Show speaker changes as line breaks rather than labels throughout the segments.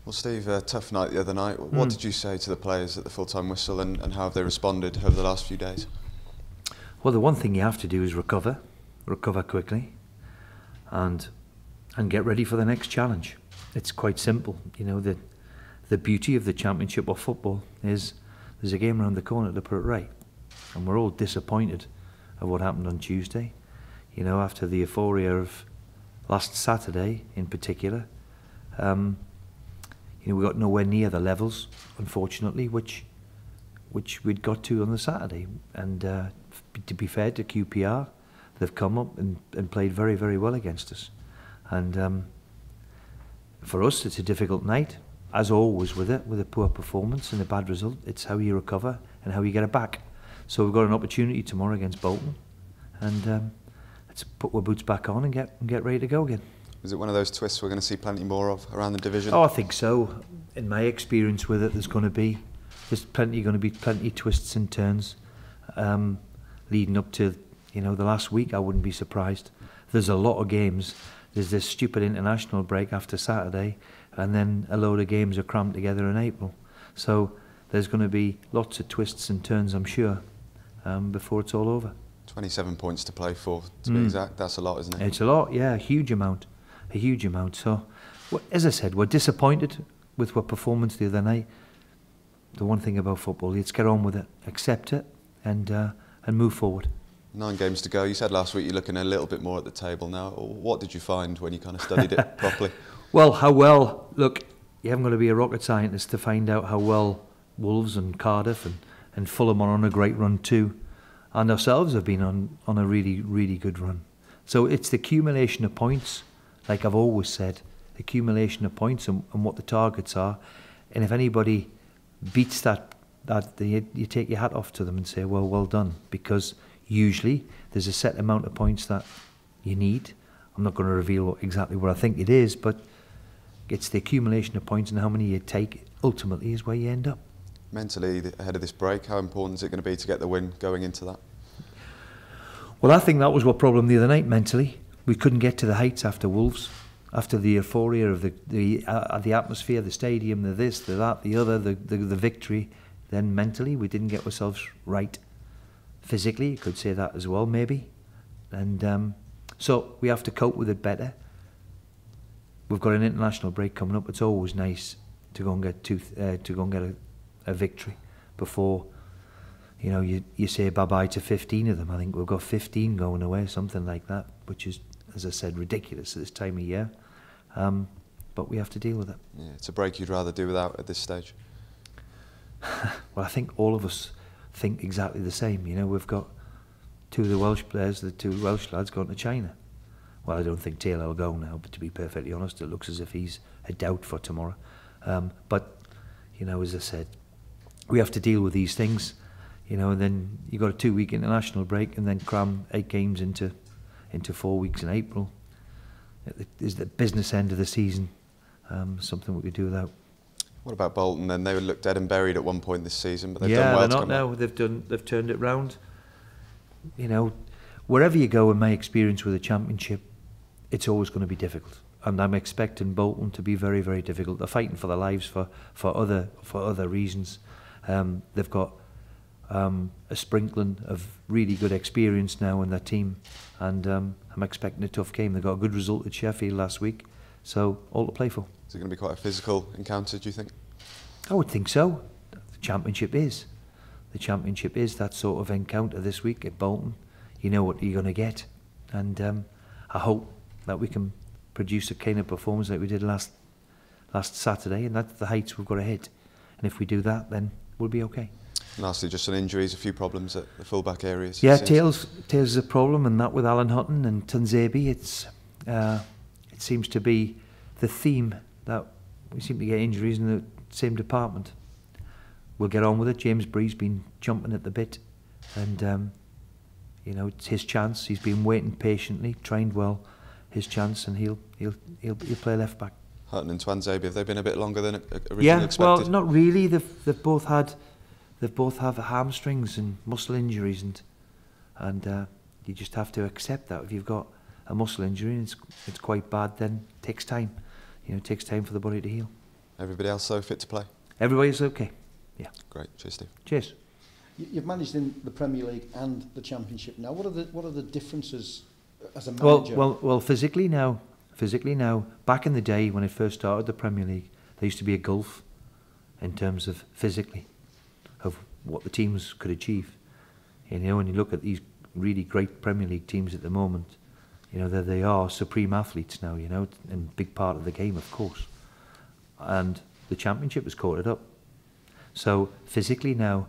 Well, Steve, tough night the other night. What did you say to the players at the full-time whistle, and how have they responded over the last few days?
Well, the one thing you have to do is recover quickly, and get ready for the next challenge. It's quite simple. You know, the beauty of the Championship of football is there's a game around the corner to put it right, and we're all disappointed of what happened on Tuesday. You know, after the euphoria of last Saturday in particular. You know, we got nowhere near the levels, unfortunately, which we'd got to on the Saturday. And to be fair to QPR, they've come up and played very, very well against us. And for us, it's a difficult night, as always with a poor performance and a bad result. It's how you recover and how you get it back. So we've got an opportunity tomorrow against Bolton, and let's put our boots back on and get ready to go again.
Is it one of those twists we're going to see plenty more of around the division?
Oh, I think so. In my experience with it, there's going to be plenty twists and turns leading up to, you know, the last week. I wouldn't be surprised. There's a lot of games. There's this stupid international break after Saturday, and then a load of games are crammed together in April. So there's going to be lots of twists and turns, I'm sure, before it's all over.
27 points to play for, to be exact. That's a lot, isn't it?
It's a lot, yeah, a huge amount. A huge amount. So, as I said, we're disappointed with our performance the other night. The one thing about football, let's get on with it, accept it, and move forward.
9 games to go. You said last week you're looking a little bit more at the table now. What did you find when you kind of studied it properly?
Well, how well, look, you haven't got to be a rocket scientist to find out how well Wolves and Cardiff and Fulham are on a great run too, and ourselves have been on a really, really good run. So it's the accumulation of points, like I've always said, accumulation of points and what the targets are. And if anybody beats that you take your hat off to them and say, well done, because usually there's a set amount of points that you need. I'm not going to reveal exactly what I think it is, but it's the accumulation of points and how many you take ultimately is where you end up.
Mentally, ahead of this break, how important is it going to be to get the win going into that?
Well, I think that was our problem the other night mentally. We couldn't get to the heights after Wolves, after the euphoria of the atmosphere, the stadium, the this, the that, the other, the victory. Then mentally, we didn't get ourselves right. Physically, you could say that as well, maybe. And so we have to cope with it better. We've got an international break coming up. It's always nice to go and get a victory before, you know, you say bye-bye to 15 of them. I think we've got 15 going away, something like that, which is, as I said, ridiculous at this time of year. But we have to deal with it.
Yeah, it's a break you'd rather do without at this stage.
Well, I think all of us think exactly the same. You know, we've got two of the Welsh players, the 2 Welsh lads, gone to China. Well, I don't think Taylor will go now, but to be perfectly honest, it looks as if he's a doubt for tomorrow. But, you know, as I said, we have to deal with these things, you know, and then you've got a 2-week international break and then cram 8 games into 4 weeks in April. It is the business end of the season, something we could do without.
What about Bolton then? They looked dead and buried at one point this season, but they've
done
well.
Yeah, they're not now. They've turned it round. You know, wherever you go, in my experience with the Championship, it's always going to be difficult, and I'm expecting Bolton to be very, very difficult. They're fighting for their lives for other reasons. They've got a sprinkling of really good experience now in their team, and I'm expecting a tough game. They got a good result at Sheffield last week, so all to play for.
Is it going to be quite a physical encounter, do you think? I
would think so. The Championship is. The Championship is that sort of encounter this week at Bolton. You know what you're going to get, and I hope that we can produce a kind of performance like we did last Saturday, and that's the heights we've got to hit. And if we do that, then we'll be okay.
Lastly, just on injuries, a few problems at the full-back areas.
Yeah, Tails is a problem, and that with Alan Hutton and Tunzebi, it seems to be the theme that we seem to get injuries in the same department. We'll get on with it. James Bree's been jumping at the bit, and you know, it's his chance. He's been waiting patiently, trained well. His chance, and he'll play left back.
Hutton and Tunzebi, have they been a bit longer than originally expected?
Well, not really. They've both have hamstrings and muscle injuries, and you just have to accept that. If you've got a muscle injury and it's quite bad, then it takes time. You know, it takes time for the body to heal.
Everybody else so fit to play?
Everybody's okay. Yeah.
Great. Cheers, Steve.
Cheers.
You've managed in the Premier League and the Championship now. What are the differences as a manager?
Well, physically now, back in the day when it first started the Premier League, there used to be a gulf in terms of physically, of what the teams could achieve. You know, when you look at these really great Premier League teams at the moment, you know, they are supreme athletes now, you know, and big part of the game, of course. And the Championship has caught it up. So physically now,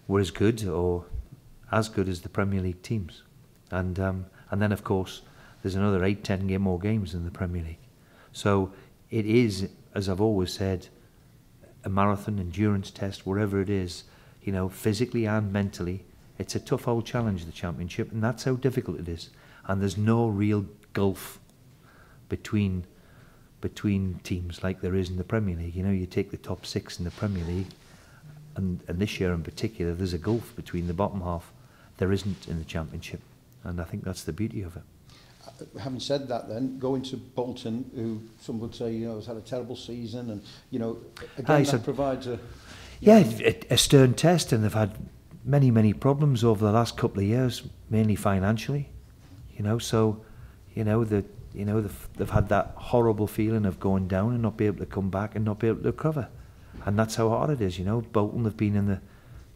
we're as good or as good as the Premier League teams. And then, of course, there's another 8-10 more games in the Premier League. So it is, as I've always said, a marathon, endurance test, wherever it is, you know, physically and mentally. It's a tough old challenge, the Championship, and that's how difficult it is. And there's no real gulf between teams like there is in the Premier League. You know, you take the top 6 in the Premier League, and this year in particular, there's a gulf between the bottom half. There isn't in the Championship, and I think that's the beauty of it.
Having said that, then going to Bolton, who some would say, you know, has had a terrible season, and you know, again, that provides a
a stern test, and they've had many problems over the last couple of years, mainly financially. You know, so you know they've had that horrible feeling of going down and not be able to come back and not be able to recover, and that's how hard it is. You know, Bolton have been in the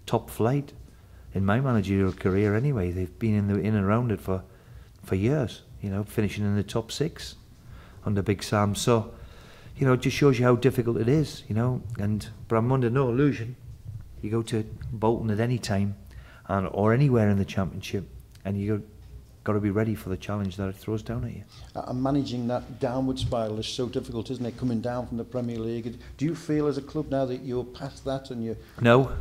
top flight in my managerial career anyway. They've been in and around it for years. You know, finishing in the top 6 under Big Sam. So, you know, it just shows you how difficult it is. You know, but I'm under no illusion. You go to Bolton at any time, or anywhere in the Championship, and you got to be ready for the challenge that it throws down at you.
And managing that downward spiral is so difficult, isn't it? Coming down from the Premier League. Do you feel as a club now that you're past that and you?
No,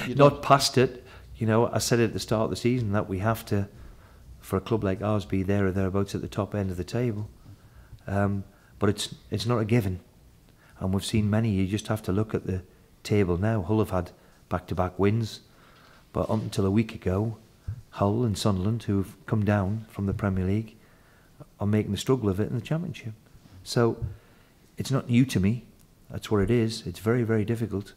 not past it. You know, I said at the start of the season that we have to, for a club like ours, be there or thereabouts at the top end of the table. But it's not a given. And we've seen many. You just have to look at the table now. Hull have had back-to-back wins, but up until a week ago, Hull and Sunderland, who've come down from the Premier League, are making a struggle of it in the Championship. So it's not new to me. That's what it is. It's very difficult.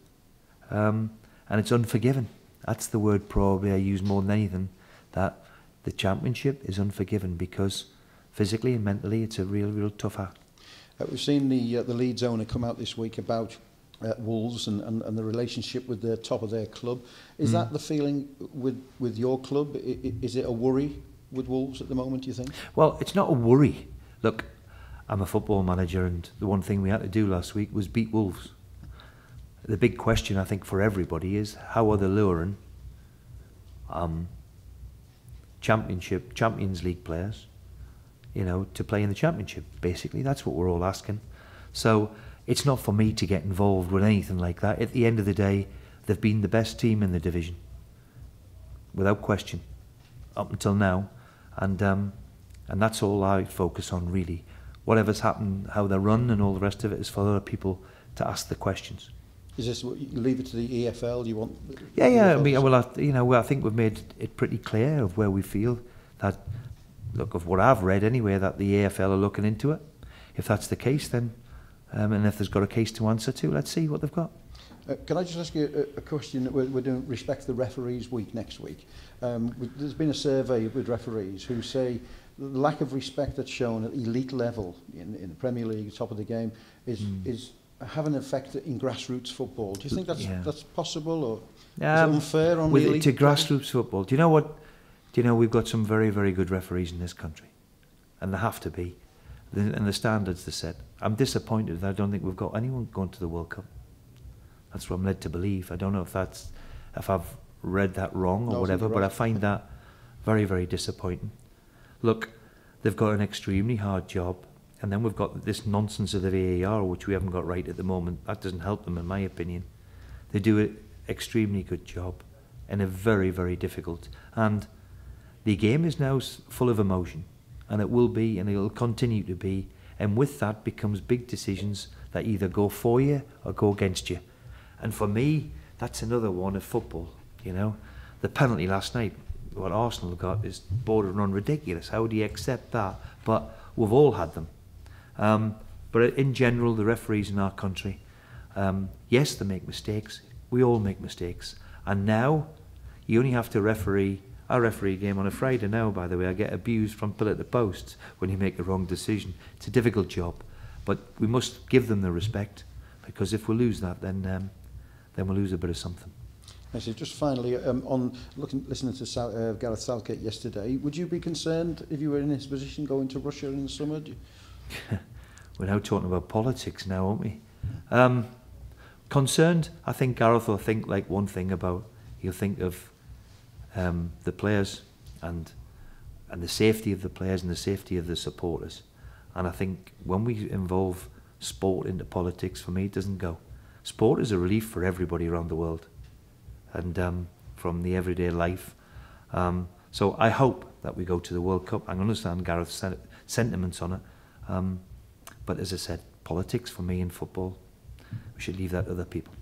And it's unforgiving. That's the word probably I use more than anything, that the Championship is unforgiving because physically and mentally it's a real tough act.
We've seen the Leeds owner come out this week about Wolves and the relationship with the top of their club. Is that the feeling with your club? Is it a worry with Wolves at the moment, do you think?
Well, it's not a worry. Look, I'm a football manager, and the one thing we had to do last week was beat Wolves. The big question, I think, for everybody is how are they luring Champions League players, you know, to play in the Championship. Basically, that's what we're all asking. So it's not for me to get involved with anything like that. At the end of the day, they've been the best team in the division, without question, up until now, and that's all I focus on really. Whatever's happened, how they run, and all the rest of it is for other people to ask the questions.
Is this what you leave it to the EFL? Do you want?
Yeah. I mean, I think we've made it pretty clear of where we feel that. Look, of what I've read anyway, that the EFL are looking into it. If that's the case, then, and if there's got a case to answer to, let's see what they've got.
Can I just ask you a question? We're doing respect to the referees week next week. There's been a survey with referees who say the lack of respect that's shown at elite level in the Premier League, top of the game, is have an effect in grassroots football. Do you think that's possible, or is it unfair on the elite
to grassroots football? Do you know what? Do you know we've got some very good referees in this country, and there have to be, and the standards are set. I'm disappointed that I don't think we've got anyone going to the World Cup. That's what I'm led to believe. I don't know if I've read that wrong or whatever, but I find that very disappointing. Look, they've got an extremely hard job. And then we've got this nonsense of the VAR, which we haven't got right at the moment. That doesn't help them, in my opinion. They do an extremely good job and a very difficult. And the game is now full of emotion, and it will be, and it will continue to be. And with that becomes big decisions that either go for you or go against you. And for me, that's another one of football. You know, the penalty last night, what Arsenal got, is bordering ridiculous. How do you accept that? But we've all had them. But in general, the referees in our country, Yes, they make mistakes. We all make mistakes. And now, you only have to referee. I referee a game on a Friday now, by the way. I get abused from pillar to post when you make a wrong decision. It's a difficult job. But we must give them the respect, because if we lose that, then we'll lose a bit of something.
Actually, just finally, on listening to Gareth Southgate yesterday, would you be concerned if you were in his position going to Russia in the summer?
We're now talking about politics now, aren't we? Concerned, I think Gareth will think like one thing about, he'll think of the players and the safety of the players and the safety of the supporters. And I think when we involve sport into politics, for me, it doesn't go. Sport is a relief for everybody around the world, and from the everyday life. So I hope that we go to the World Cup. I understand Gareth's sentiments on it. But as I said, politics for me in football, we should leave that to other people.